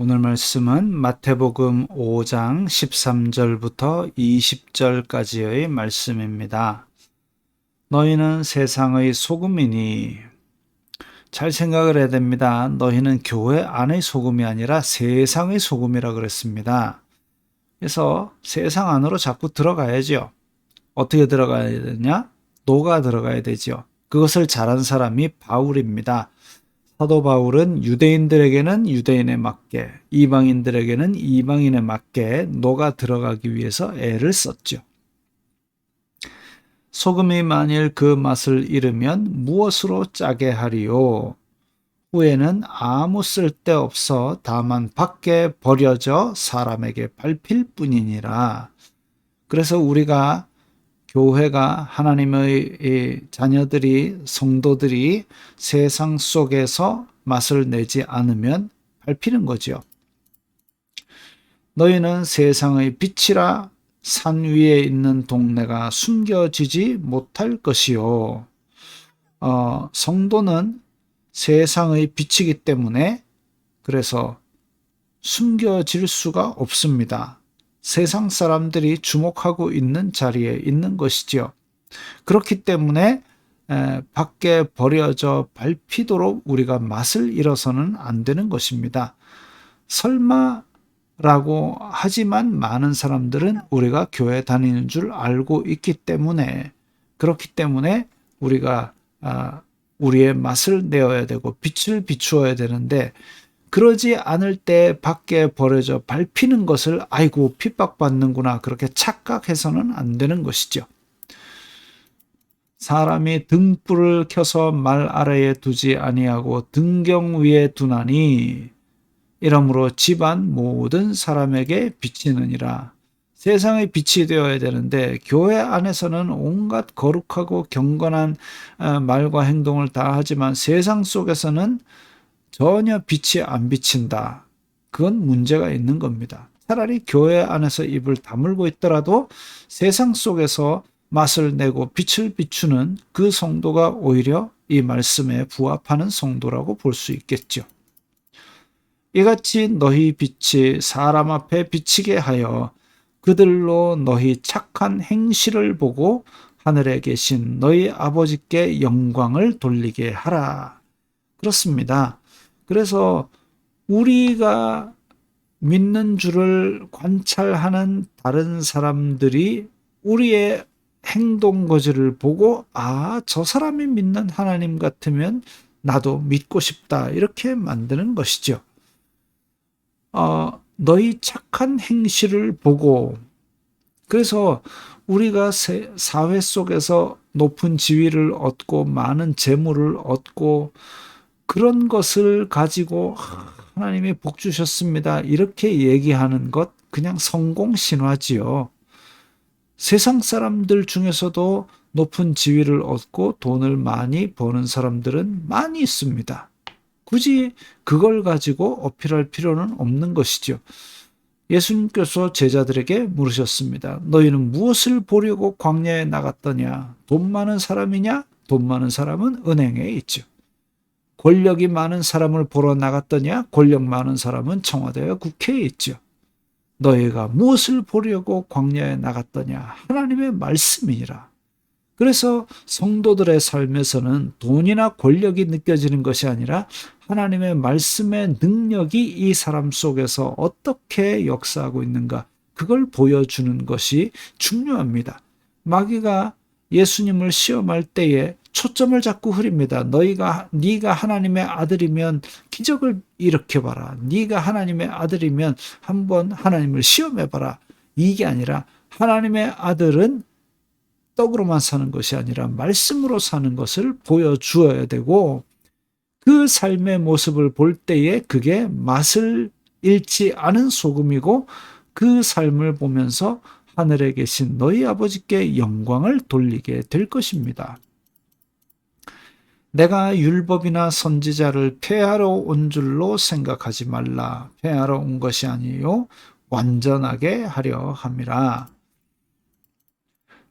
오늘 말씀은 마태복음 5장 13절부터 20절까지의 말씀입니다. 너희는 세상의 소금이니, 잘 생각을 해야 됩니다. 너희는 교회 안의 소금이 아니라 세상의 소금이라 그랬습니다. 그래서 세상 안으로 자꾸 들어가야죠. 어떻게 들어가야 되냐? 녹아 들어가야 되죠. 그것을 잘한 사람이 바울입니다. 사도 바울은 유대인들에게는 유대인에 맞게, 이방인들에게는 이방인에 맞게 녹아 들어가기 위해서 애를 썼죠. 소금이 만일 그 맛을 잃으면 무엇으로 짜게 하리요? 후에는 아무 쓸데없어 다만 밖에 버려져 사람에게 밟힐 뿐이니라. 그래서 우리가 교회가 하나님의 자녀들이, 성도들이 세상 속에서 맛을 내지 않으면 밟히는 거죠. 너희는 세상의 빛이라. 산 위에 있는 동네가 숨겨지지 못할 것이요. 성도는 세상의 빛이기 때문에 그래서 숨겨질 수가 없습니다. 세상 사람들이 주목하고 있는 자리에 있는 것이지요. 그렇기 때문에 밖에 버려져 밟히도록 우리가 맛을 잃어서는 안 되는 것입니다. 설마라고 하지만 많은 사람들은 우리가 교회 다니는 줄 알고 있기 때문에, 그렇기 때문에 우리가 우리의 맛을 내어야 되고 빛을 비추어야 되는데, 그러지 않을 때 밖에 버려져 밟히는 것을 아이고 핍박받는구나 그렇게 착각해서는 안 되는 것이죠. 사람이 등불을 켜서 말 아래에 두지 아니하고 등경 위에 두나니 이러므로 집안 모든 사람에게 비치느니라. 세상의 빛이 되어야 되는데 교회 안에서는 온갖 거룩하고 경건한 말과 행동을 다 하지만 세상 속에서는 전혀 빛이 안 비친다. 그건 문제가 있는 겁니다. 차라리 교회 안에서 입을 다물고 있더라도 세상 속에서 맛을 내고 빛을 비추는 그 성도가 오히려 이 말씀에 부합하는 성도라고 볼 수 있겠죠. 이같이 너희 빛이 사람 앞에 비치게 하여 그들로 너희 착한 행실을 보고 하늘에 계신 너희 아버지께 영광을 돌리게 하라. 그렇습니다. 그래서 우리가 믿는 줄을 관찰하는 다른 사람들이 우리의 행동 거지를 보고 저 사람이 믿는 하나님 같으면 나도 믿고 싶다 이렇게 만드는 것이죠. 너희 착한 행실을 보고, 그래서 우리가 사회 속에서 높은 지위를 얻고 많은 재물을 얻고 그런 것을 가지고 하나님이 복 주셨습니다 이렇게 얘기하는 것 그냥 성공 신화지요. 세상 사람들 중에서도 높은 지위를 얻고 돈을 많이 버는 사람들은 많이 있습니다. 굳이 그걸 가지고 어필할 필요는 없는 것이죠. 예수님께서 제자들에게 물으셨습니다. 너희는 무엇을 보려고 광야에 나갔더냐? 돈 많은 사람이냐? 돈 많은 사람은 은행에 있죠. 권력이 많은 사람을 보러 나갔더냐? 권력 많은 사람은 청와대와 국회에 있죠. 너희가 무엇을 보려고 광야에 나갔더냐? 하나님의 말씀이니라. 그래서 성도들의 삶에서는 돈이나 권력이 느껴지는 것이 아니라 하나님의 말씀의 능력이 이 사람 속에서 어떻게 역사하고 있는가, 그걸 보여주는 것이 중요합니다. 마귀가 예수님을 시험할 때에 초점을 자꾸 흐립니다. 네가 하나님의 아들이면 기적을 일으켜봐라. 네가 하나님의 아들이면 한번 하나님을 시험해봐라. 이게 아니라 하나님의 아들은 떡으로만 사는 것이 아니라 말씀으로 사는 것을 보여주어야 되고, 그 삶의 모습을 볼 때에 그게 맛을 잃지 않은 소금이고 그 삶을 보면서 하늘에 계신 너희 아버지께 영광을 돌리게 될 것입니다. 내가 율법이나 선지자를 폐하러 온 줄로 생각하지 말라. 폐하러 온 것이 아니요 완전하게 하려 함이라.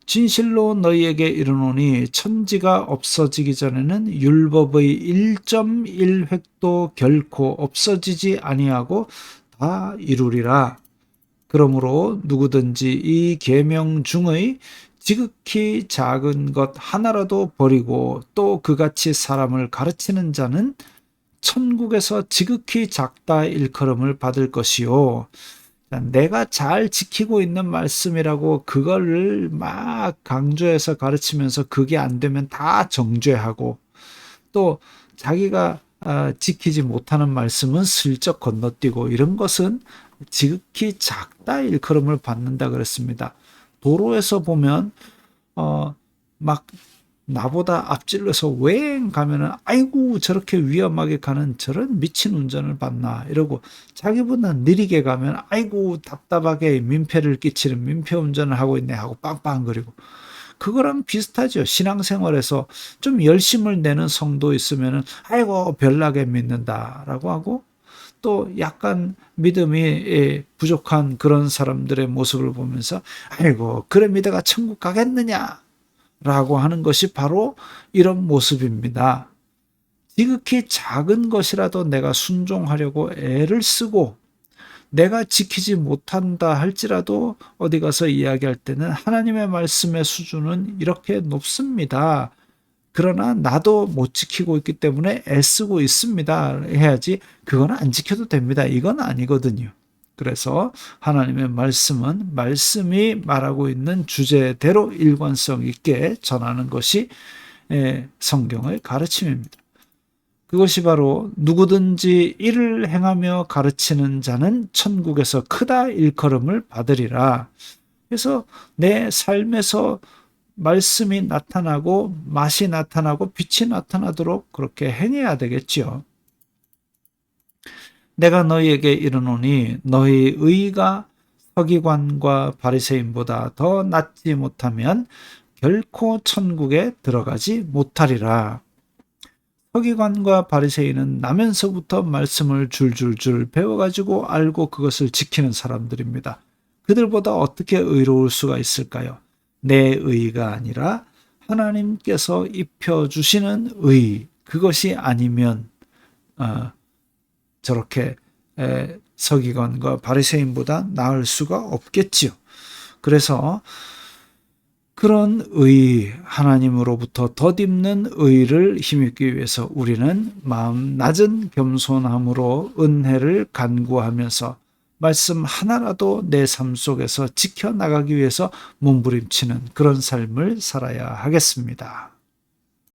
진실로 너희에게 이르노니 천지가 없어지기 전에는 율법의 1.1획도 결코 없어지지 아니하고 다 이루리라. 그러므로 누구든지 이 계명 중의 지극히 작은 것 하나라도 버리고 또 그같이 사람을 가르치는 자는 천국에서 지극히 작다 일컬음을 받을 것이요. 내가 잘 지키고 있는 말씀이라고 그거를 막 강조해서 가르치면서 그게 안 되면 다 정죄하고 또 자기가 지키지 못하는 말씀은 슬쩍 건너뛰고 이런 것은 지극히 작다 일컬음을 받는다 그랬습니다. 도로에서 보면 막 나보다 앞질러서 웽 가면은 아이고 저렇게 위험하게 가는 저런 미친 운전을 봤나 이러고 자기보다 느리게 가면 아이고 답답하게 민폐를 끼치는 민폐 운전을 하고 있네 하고 빵빵거리고 그거랑 비슷하죠. 신앙생활에서 좀 열심을 내는 성도 있으면은 아이고 별나게 믿는다라고 하고 또 약간 믿음이 부족한 그런 사람들의 모습을 보면서 아이고 그래 믿어가 천국 가겠느냐 라고 하는 것이 바로 이런 모습입니다. 지극히 작은 것이라도 내가 순종하려고 애를 쓰고 내가 지키지 못한다 할지라도 어디 가서 이야기할 때는 하나님의 말씀의 수준은 이렇게 높습니다. 그러나 나도 못 지키고 있기 때문에 애쓰고 있습니다. 해야지 그건 안 지켜도 됩니다. 이건 아니거든요. 그래서 하나님의 말씀은 말씀이 말하고 있는 주제대로 일관성 있게 전하는 것이 성경의 가르침입니다. 그것이 바로 누구든지 이를 행하며 가르치는 자는 천국에서 크다 일컬음을 받으리라. 그래서 내 삶에서 말씀이 나타나고 맛이 나타나고 빛이 나타나도록 그렇게 행해야 되겠지요. 내가 너희에게 이르노니 너희 의가 서기관과 바리새인보다 더 낫지 못하면 결코 천국에 들어가지 못하리라. 서기관과 바리새인은 나면서부터 말씀을 줄줄줄 배워가지고 알고 그것을 지키는 사람들입니다. 그들보다 어떻게 의로울 수가 있을까요? 내 의가 아니라 하나님께서 입혀주시는 의, 그것이 아니면 저렇게 서기관과 바리새인보다 나을 수가 없겠지요. 그래서 그런 의, 하나님으로부터 덧입는 의를 힘입기 위해서 우리는 마음 낮은 겸손함으로 은혜를 간구하면서 말씀 하나라도 내 삶 속에서 지켜나가기 위해서 몸부림치는 그런 삶을 살아야 하겠습니다.